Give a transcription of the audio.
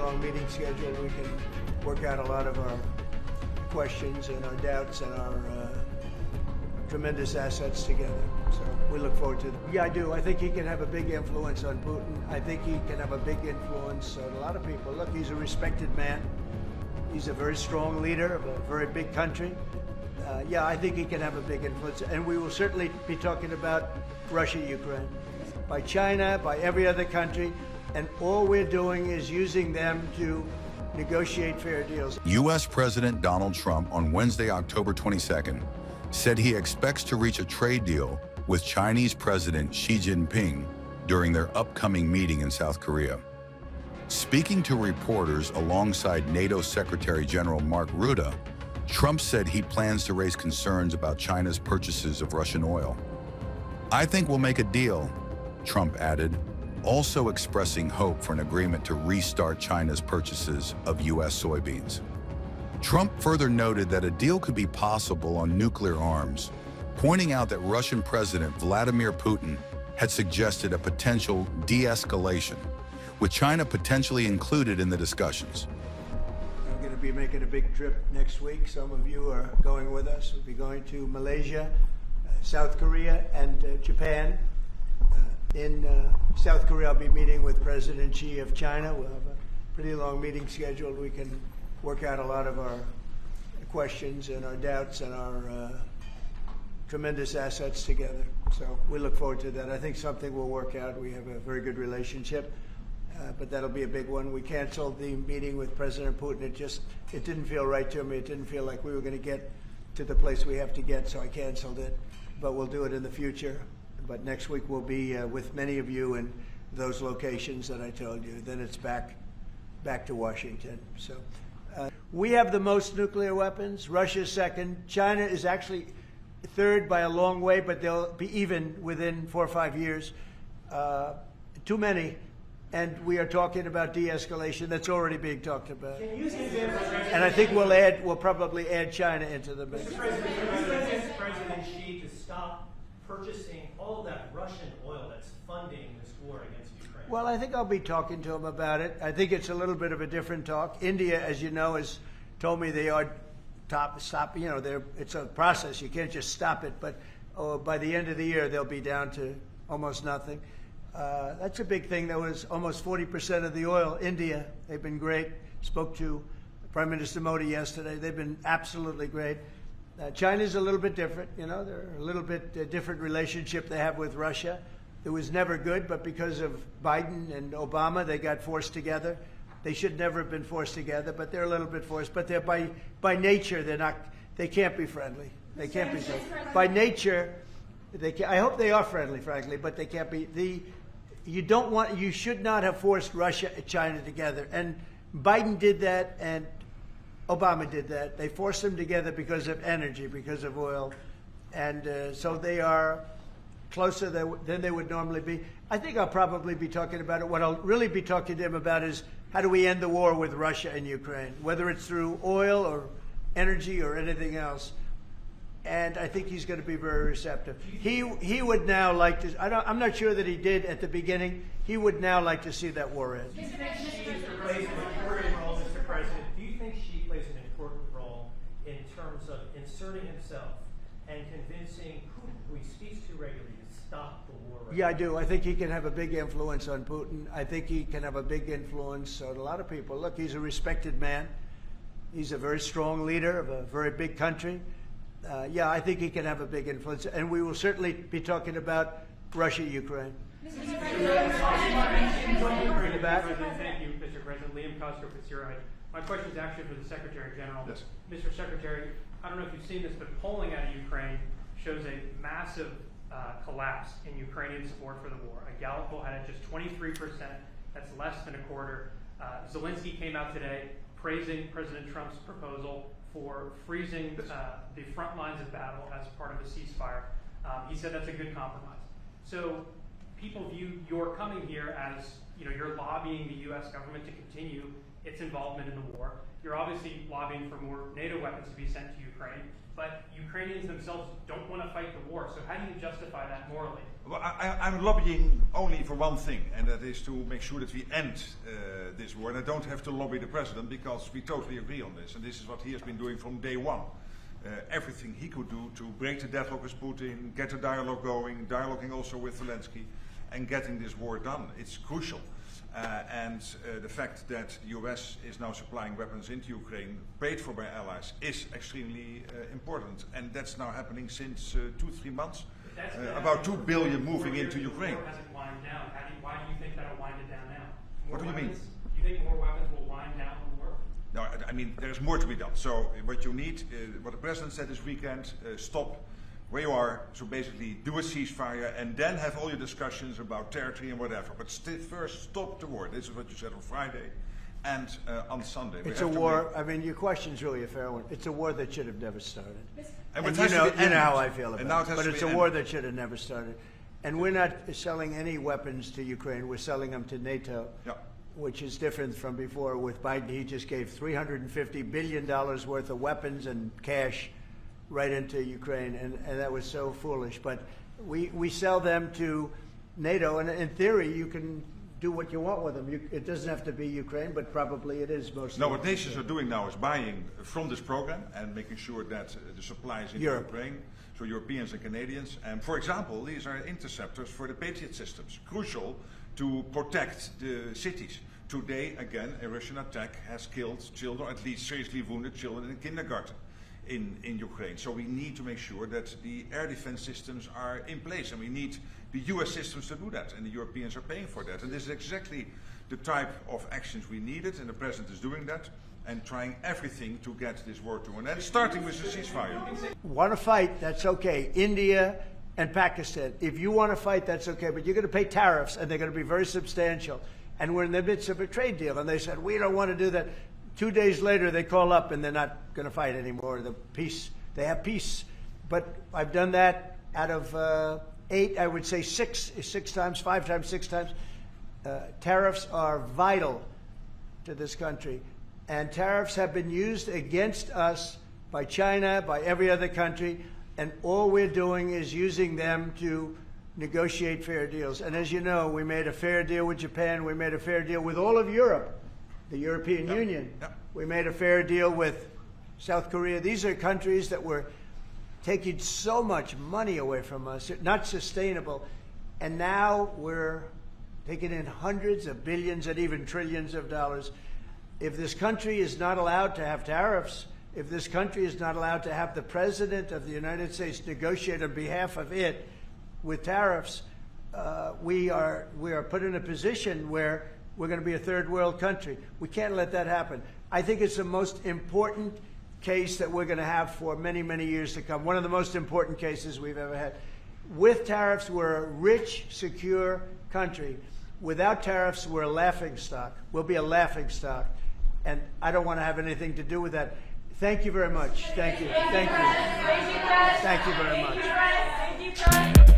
long meeting schedule. We can work out a lot of our questions and our doubts and our tremendous assets together. So we look forward to it. Yeah, I do. I think he can have a big influence on Putin. I think he can have a big influence on a lot of people. Look, he's a respected man. He's a very strong leader of a very big country. Yeah, I think he can have a big influence. And we will certainly be talking about Russia, Ukraine, by China, by every other country. And all we're doing is using them to negotiate fair deals. U.S. President Donald Trump on Wednesday, October 22nd, said he expects to reach a trade deal with Chinese President Xi Jinping during their upcoming meeting in South Korea. Speaking to reporters alongside NATO Secretary General Mark Rutte, Trump said he plans to raise concerns about China's purchases of Russian oil. "I think we'll make a deal," Trump added, also expressing hope for an agreement to restart China's purchases of U.S. soybeans. Trump further noted that a deal could be possible on nuclear arms, pointing out that Russian President Vladimir Putin had suggested a potential de-escalation, with China potentially included in the discussions. I'm going to be making a big trip next week. Some of you are going with us. We'll be going to Malaysia, South Korea, and Japan. In South Korea, I'll be meeting with President Xi of China. We'll have a pretty long meeting scheduled. We can work out a lot of our questions and our doubts and our tremendous assets together. So we look forward to that. I think something will work out. We have a very good relationship, but that'll be a big one. We canceled the meeting with President Putin. It didn't feel right to me. It didn't feel like we were going to get to the place we have to get, so I canceled it. But we'll do it in the future. But next week we'll be with many of you in those locations that I told you. Then it's back to Washington. So we have the most nuclear weapons. Russia's second. China is actually third by a long way, but they'll be even within 4 or 5 years. Too many. And we are talking about de-escalation. That's already being talked about. And I think we'll probably add China into the mix. Mr. President, President Xi to stop purchasing all of that Russian oil that's funding this war against Ukraine? Well, I think I'll be talking to him about it. I think it's a little bit of a different talk. India, as you know, has told me they are stop. You know, it's a process. You can't just stop it. But by the end of the year, they'll be down to almost nothing. That's a big thing. That was almost 40% of the oil. India, they've been great. Spoke to Prime Minister Modi yesterday. They've been absolutely great. China's a little bit different, you know. They're a little bit different relationship they have with Russia. It was never good, but because of Biden and Obama, they got forced together. They should never have been forced together, but they're a little bit forced. But they're by nature, they can't be friendly. They can't be friendly. By nature, I hope they are friendly, frankly, but they can't be. You should not have forced Russia and China together. And Biden did that, and Obama did that. They forced them together because of energy, because of oil. And so they are closer than they would normally be. I think I'll probably be talking about it. What I'll really be talking to him about is how do we end the war with Russia and Ukraine, whether it's through oil or energy or anything else. And I think he's going to be very receptive. He would now like to, I'm not sure that he did at the beginning, he would now like to see that war end. Do you think Xi plays an important role, Mr. President? Do you think Xi plays an important role in terms of inserting himself and convincing Putin, who he speaks to regularly, to stop the war? Yeah, I do. I think he can have a big influence on Putin. I think he can have a big influence on a lot of people. Look, he's a respected man. He's a very strong leader of a very big country. Yeah, I think he can have a big influence. And we will certainly be talking about Russia, Ukraine. Thank you, Mr. President. Liam Koster, Fitzgerald. My question is actually for the Secretary General. Yes. Mr. Secretary, I don't know if you've seen this, but polling out of Ukraine shows a massive collapse in Ukrainian support for the war. A Gallup poll had it just 23%. That's less than a quarter. Zelensky came out today praising President Trump's proposal for freezing the front lines of battle as part of a ceasefire. He said that's a good compromise. So people view your coming here as, you're lobbying the U.S. government to continue its involvement in the war. You're obviously lobbying for more NATO weapons to be sent to Ukraine, but Ukrainians themselves don't want to fight the war. So how do you justify that morally? Well, I'm lobbying only for one thing, and that is to make sure that we end this war, and I don't have to lobby the president because we totally agree on this, and this is what he has been doing from day one. Everything he could do to break the deadlock with Putin, get a dialogue going, dialoguing also with Zelensky, and getting this war done. It's crucial. And the fact that the US is now supplying weapons into Ukraine, paid for by allies, is extremely important. And that's now happening since 2-3 months. About 2 billion moving into Ukraine. The war hasn't wound down. Why do you think that'll wind it down now? What do you mean? You think more weapons will wind down the war? No, I mean, there's more to be done. So what you need, what the president said this weekend, stop where you are, so basically do a ceasefire and then have all your discussions about territory and whatever. But first, stop the war. This is what you said on Friday and on Sunday. It's a war. I mean, your question's really a fair one. It's a war that should have never started. And you know how I feel about it. But it's a war ended. that should have never started. And we're not selling any weapons to Ukraine. We're selling them to NATO, which is different from before. With Biden, he just gave $350 billion worth of weapons and cash right into Ukraine, and that was so foolish. But we sell them to NATO, and in theory, you can do what you want with them. It doesn't have to be Ukraine, but probably it is mostly. No, what nations are doing now is buying from this program and making sure that the supplies in Ukraine, so Europeans and Canadians. And for example, these are interceptors for the Patriot systems, crucial to protect the cities. Today, again, a Russian attack has killed children, at least seriously wounded children in kindergarten in Ukraine. So we need to make sure that the air defense systems are in place, and we need the US systems to do that, and the Europeans are paying for that. And this is exactly the type of actions we needed, and the president is doing that and trying everything to get this war to an end, starting with the ceasefire. Want to fight, that's okay. India and Pakistan, if you want to fight, that's okay, but you're going to pay tariffs, and they're going to be very substantial. And we're in the midst of a trade deal, and they said, we don't want to do that. 2 days later, they call up, and they're not going to fight anymore. They have peace. But I've done that out of 8, I would say 6 times, 5 times, 6 times. Tariffs are vital to this country. And tariffs have been used against us by China, by every other country, and all we're doing is using them to negotiate fair deals. And as you know, we made a fair deal with Japan. We made a fair deal with all of Europe, the European Union. We made a fair deal with South Korea. These are countries that were taking so much money away from us, not sustainable. And now we're taking in hundreds of billions and even trillions of dollars. If this country is not allowed to have tariffs, if this country is not allowed to have the President of the United States negotiate on behalf of it with tariffs, we are put in a position where we're going to be a third world country. We can't let that happen. I think it's the most important case that we're going to have for many, many years to come. One of the most important cases we've ever had. With tariffs, we're a rich, secure country. Without tariffs, we're a laughingstock. We'll be a laughingstock. And I don't want to have anything to do with that. Thank you very much. Thank you. Thank you. Thank you very much.